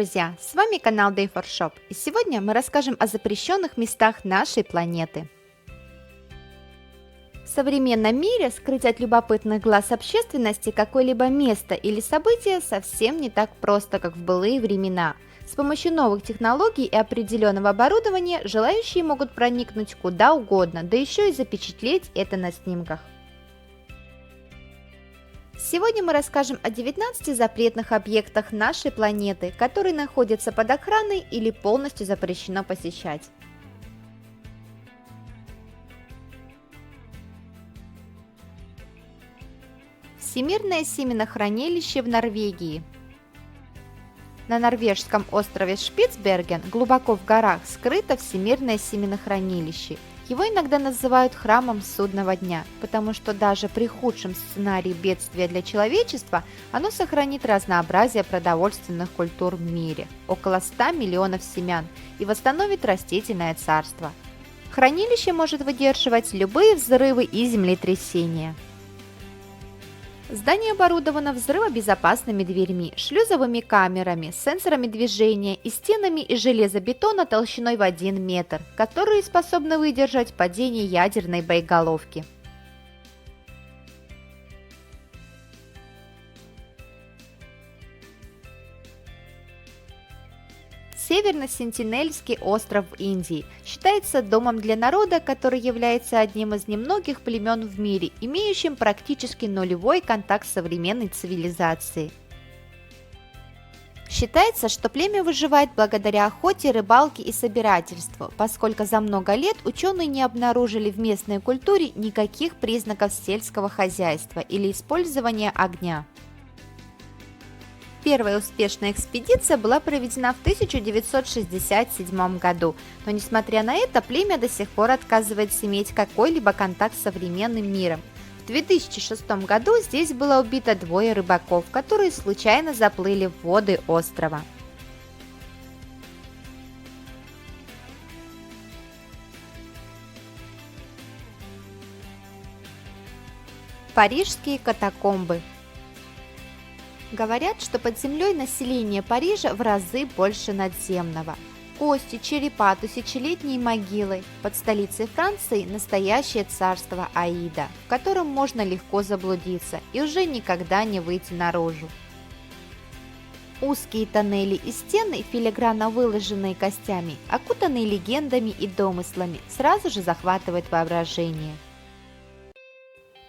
друзья! С вами канал Day for Shop, и сегодня мы расскажем о запрещенных местах нашей планеты. В современном мире скрыть от любопытных глаз общественности какое-либо место или событие совсем не так просто, как в былые времена. С помощью новых технологий и определенного оборудования желающие могут проникнуть куда угодно, да еще и запечатлеть это на снимках. Сегодня мы расскажем о 19 запретных объектах нашей планеты, которые находятся под охраной или полностью запрещено посещать. Всемирное семенохранилище в Норвегии. На норвежском острове Шпицберген, глубоко в горах, скрыто Всемирное семенохранилище. Его иногда называют храмом судного дня, потому что даже при худшем сценарии бедствия для человечества оно сохранит разнообразие продовольственных культур в мире, около 100 миллионов семян, и восстановит растительное царство. Хранилище может выдерживать любые взрывы и землетрясения. Здание оборудовано взрывобезопасными дверьми, шлюзовыми камерами, сенсорами движения и стенами из железобетона толщиной в 1 метр, которые способны выдержать падение ядерной боеголовки. Северно-Сентинельский остров в Индии считается домом для народа, который является одним из немногих племен в мире, имеющим практически нулевой контакт с современной цивилизацией. Считается, что племя выживает благодаря охоте, рыбалке и собирательству, поскольку за много лет ученые не обнаружили в местной культуре никаких признаков сельского хозяйства или использования огня. Первая успешная экспедиция была проведена в 1967 году, но несмотря на это, племя до сих пор отказывается иметь какой-либо контакт с современным миром. В 2006 году здесь было убито 2 рыбаков, которые случайно заплыли в воды острова. Парижские катакомбы. Говорят, что под землей население Парижа в разы больше надземного. Кости, черепа, тысячелетние могилы. Под столицей Франции настоящее царство Аида, в котором можно легко заблудиться и уже никогда не выйти наружу. Узкие тоннели и стены, филигранно выложенные костями, окутанные легендами и домыслами, сразу же захватывают воображение.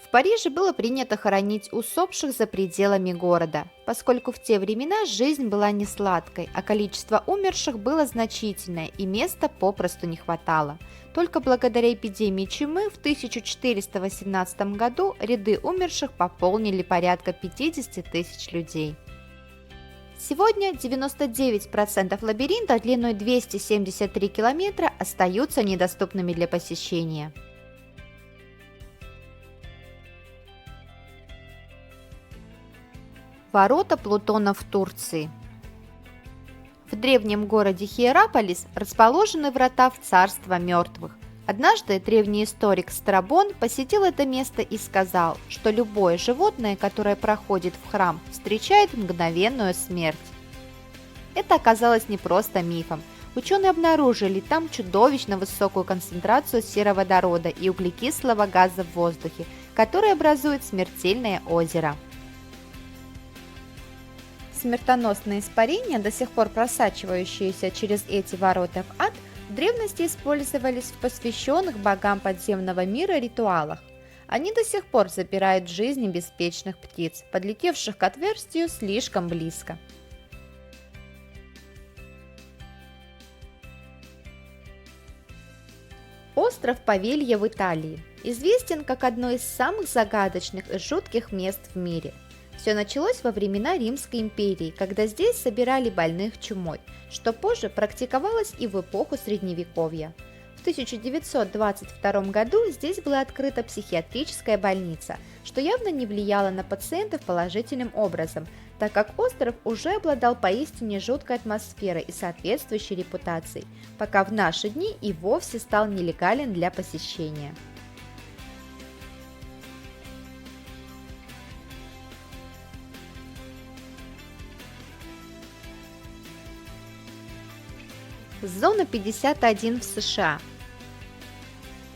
В Париже было принято хоронить усопших за пределами города, поскольку в те времена жизнь была не сладкой, а количество умерших было значительное и места попросту не хватало. Только благодаря эпидемии чумы в 1418 году ряды умерших пополнили порядка 50 тысяч людей. Сегодня 99% лабиринта длиной 273 километра остаются недоступными для посещения. Ворота Плутона в Турции. В древнем городе Хиераполис расположены врата в царство мертвых. Однажды древний историк Страбон посетил это место и сказал, что любое животное, которое проходит в храм, встречает мгновенную смерть. Это оказалось не просто мифом. Ученые обнаружили там чудовищно высокую концентрацию сероводорода и углекислого газа в воздухе, который образует смертельное озеро. Смертоносные испарения, до сих пор просачивающиеся через эти ворота в ад, в древности использовались в посвященных богам подземного мира ритуалах. Они до сих пор забирают жизни беспечных птиц, подлетевших к отверстию слишком близко. Остров Павилья в Италии известен как одно из самых загадочных и жутких мест в мире. Все началось во времена Римской империи, когда здесь собирали больных чумой, что позже практиковалось и в эпоху Средневековья. В 1922 году здесь была открыта психиатрическая больница, что явно не влияло на пациентов положительным образом, так как остров уже обладал поистине жуткой атмосферой и соответствующей репутацией, пока в наши дни и вовсе стал нелегален для посещения. Зона 51 в США.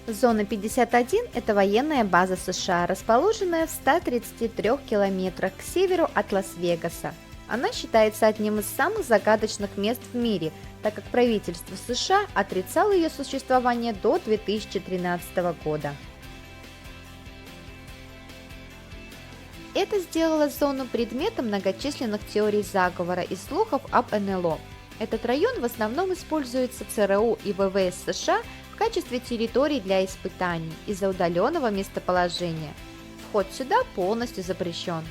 Зона 51– это военная база США, расположенная в 133 километрах к северу от Лас-Вегаса. Она считается одним из самых загадочных мест в мире, так как правительство США отрицало ее существование до 2013 года. Это сделало зону предметом многочисленных теорий заговора и слухов об НЛО. Этот район в основном используется ЦРУ и ВВС США в качестве территории для испытаний из-за удаленного местоположения. Вход сюда полностью запрещен.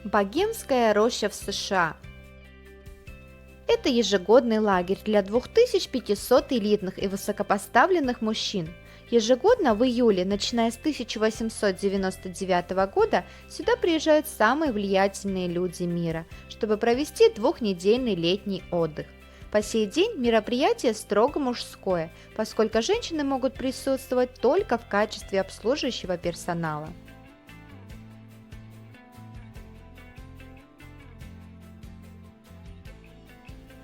Богемская роща в США. Это ежегодный лагерь для 2500 элитных и высокопоставленных мужчин. Ежегодно в июле, начиная с 1899 года, сюда приезжают самые влиятельные люди мира, чтобы провести двухнедельный летний отдых. По сей день мероприятие строго мужское, поскольку женщины могут присутствовать только в качестве обслуживающего персонала.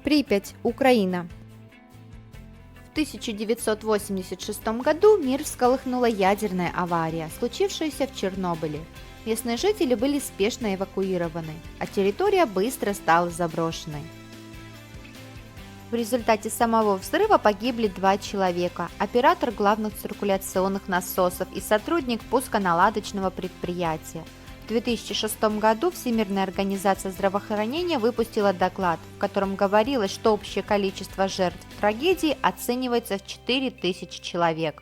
Припять, Украина. В 1986 году мир всколыхнула ядерная авария, случившаяся в Чернобыле. Местные жители были спешно эвакуированы, а территория быстро стала заброшенной. В результате самого взрыва погибли 2 человека – оператор главных циркуляционных насосов и сотрудник пусконаладочного предприятия. В 2006 году Всемирная организация здравоохранения выпустила доклад, в котором говорилось, что общее количество жертв трагедии оценивается в 4000 человек.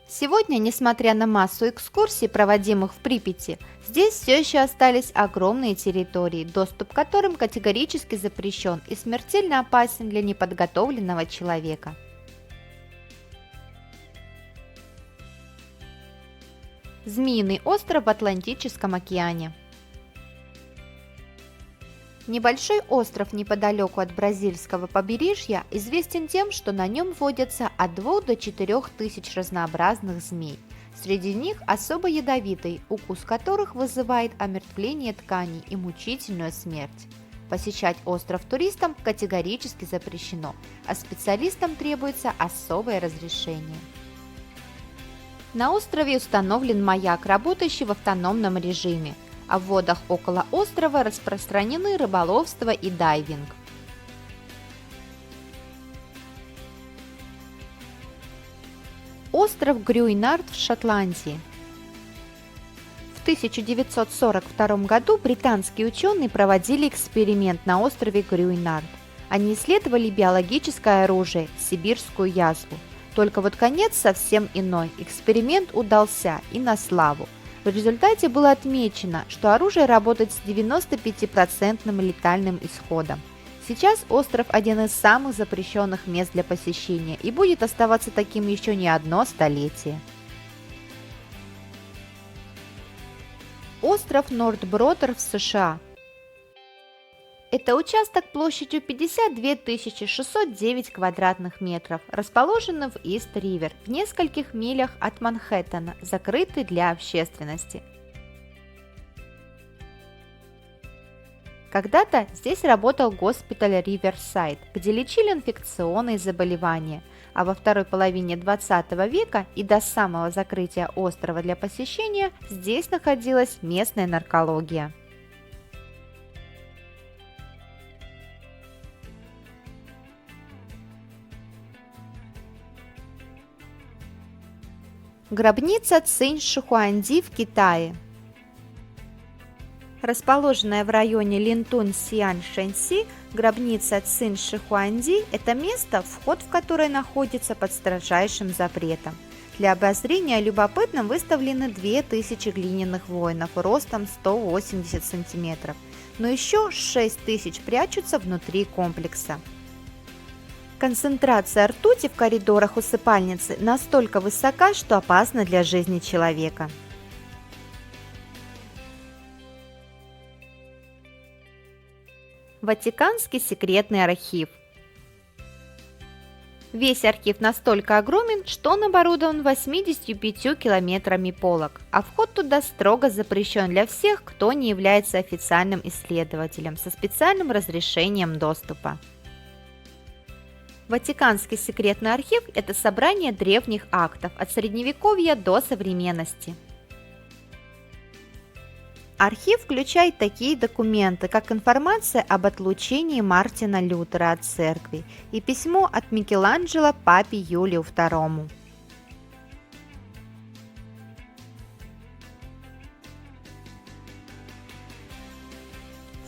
Сегодня, несмотря на массу экскурсий, проводимых в Припяти, здесь все еще остались огромные территории, доступ к которым категорически запрещен и смертельно опасен для неподготовленного человека. Змеиный остров в Атлантическом океане. Небольшой остров неподалеку от бразильского побережья известен тем, что на нем водятся от 2 до 4 тысяч разнообразных змей. Среди них особо ядовитые, укус которых вызывает омертвление тканей и мучительную смерть. Посещать остров туристам категорически запрещено, а специалистам требуется особое разрешение. На острове установлен маяк, работающий в автономном режиме, а в водах около острова распространены рыболовство и дайвинг. Остров Грюйнард в Шотландии. В 1942 году британские ученые проводили эксперимент на острове Грюйнард. Они исследовали биологическое оружие – сибирскую язву. Только вот конец совсем иной. Эксперимент удался и на славу. В результате было отмечено, что оружие работает с 95% летальным исходом. Сейчас остров один из самых запрещенных мест для посещения и будет оставаться таким еще не одно столетие. Остров Нордбродер в США. Это участок площадью 52 609 квадратных метров, расположенный в Ист-Ривер, в нескольких милях от Манхэттена, закрытый для общественности. Когда-то здесь работал госпиталь Риверсайд, где лечили инфекционные заболевания, а во второй половине 20 века и до самого закрытия острова для посещения здесь находилась местная наркология. Гробница Цинь-Шихуанди в Китае. Расположенная в районе Линтун-Сиань-Шэньси, гробница Цинь-Шихуанди – это место, вход в которое находится под строжайшим запретом. Для обозрения любопытным выставлены 2000 глиняных воинов ростом 180 см, но еще 6000 прячутся внутри комплекса. Концентрация ртути в коридорах усыпальницы настолько высока, что опасна для жизни человека. Ватиканский секретный архив. Весь архив настолько огромен, что он оборудован 85 километрами полок, а вход туда строго запрещен для всех, кто не является официальным исследователем со специальным разрешением доступа. Ватиканский секретный архив – это собрание древних актов от Средневековья до современности. Архив включает такие документы, как информация об отлучении Мартина Лютера от церкви и письмо от Микеланджело папе Юлию II.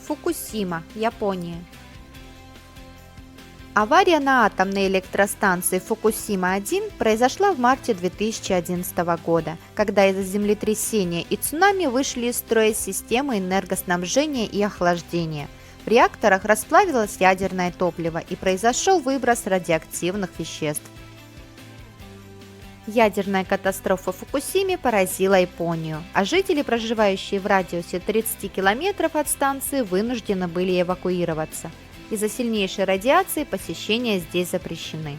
Фукусима, Япония. Авария на атомной электростанции Фукусима-1 произошла в марте 2011 года, когда из-за землетрясения и цунами вышли из строя системы энергоснабжения и охлаждения. В реакторах расплавилось ядерное топливо и произошел выброс радиоактивных веществ. Ядерная катастрофа в Фукусиме поразила Японию, а жители, проживающие в радиусе 30 километров от станции, вынуждены были эвакуироваться. Из-за сильнейшей радиации посещения здесь запрещены.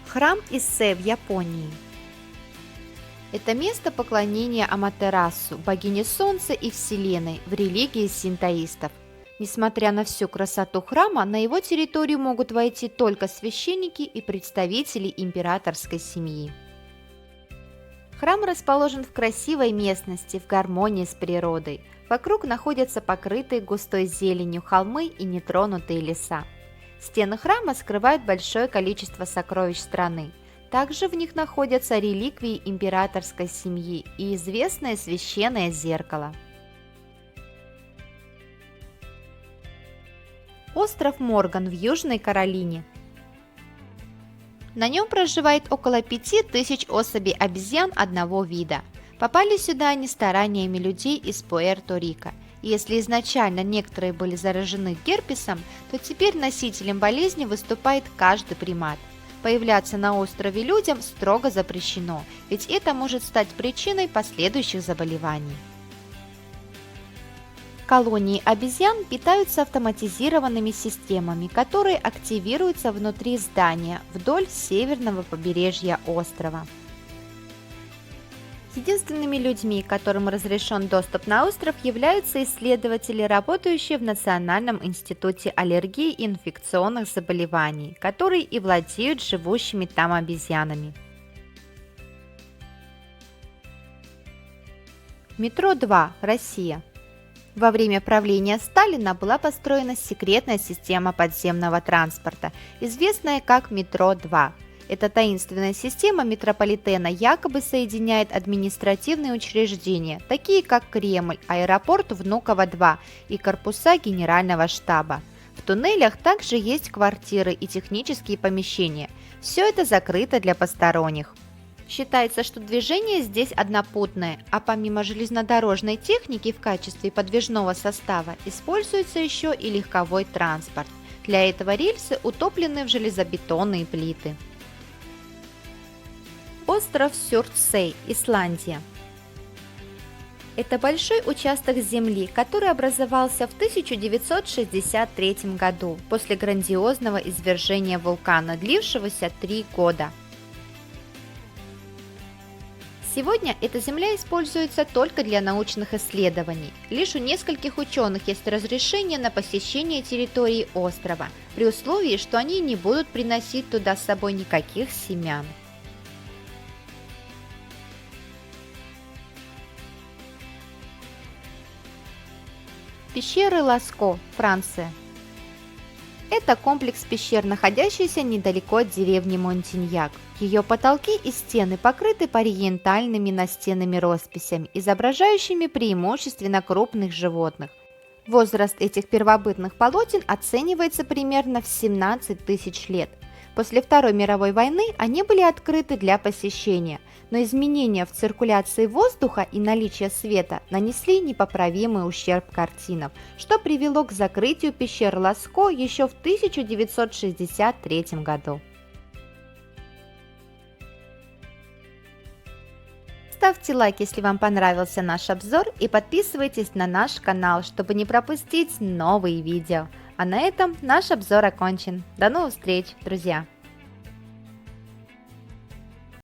Храм Иссе в Японии. Это место поклонения Аматерасу, богине Солнца и Вселенной в религии синтоистов. Несмотря на всю красоту храма, на его территорию могут войти только священники и представители императорской семьи. Храм расположен в красивой местности, в гармонии с природой. Вокруг находятся покрытые густой зеленью холмы и нетронутые леса. Стены храма скрывают большое количество сокровищ страны. Также в них находятся реликвии императорской семьи и известное священное зеркало. Остров Морган в Южной Каролине. На нем проживает около 5000 особей обезьян одного вида. Попали сюда они стараниями людей из Пуэрто-Рико. И если изначально некоторые были заражены герпесом, то теперь носителем болезни выступает каждый примат. Появляться на острове людям строго запрещено, ведь это может стать причиной последующих заболеваний. Колонии обезьян питаются автоматизированными системами, которые активируются внутри здания вдоль северного побережья острова. Единственными людьми, которым разрешен доступ на остров, являются исследователи, работающие в Национальном институте аллергии и инфекционных заболеваний, которые и владеют живущими там обезьянами. Метро 2, Россия. Во время правления Сталина была построена секретная система подземного транспорта, известная как Метро-2. Эта таинственная система метрополитена якобы соединяет административные учреждения, такие как Кремль, аэропорт Внуково-2 и корпуса Генерального штаба. В туннелях также есть квартиры и технические помещения. Все это закрыто для посторонних. Считается, что движение здесь однопутное, а помимо железнодорожной техники в качестве подвижного состава используется еще и легковой транспорт. Для этого рельсы утоплены в железобетонные плиты. Остров Сюртсей, Исландия. Это большой участок земли, который образовался в 1963 году после грандиозного извержения вулкана, длившегося 3 года. Сегодня эта земля используется только для научных исследований. Лишь у нескольких ученых есть разрешение на посещение территории острова, при условии, что они не будут приносить туда с собой никаких семян. Пещеры Ласко, Франция. Это комплекс пещер, находящийся недалеко от деревни Монтиньяк. Ее потолки и стены покрыты париентальными настенными росписями, изображающими преимущественно крупных животных. Возраст этих первобытных полотен оценивается примерно в 17 тысяч лет. После Второй мировой войны они были открыты для посещения, но изменения в циркуляции воздуха и наличие света нанесли непоправимый ущерб картинам, что привело к закрытию пещер Ласко еще в 1963 году. Ставьте лайк, если вам понравился наш обзор, и подписывайтесь на наш канал, чтобы не пропустить новые видео. А на этом наш обзор окончен. До новых встреч, друзья!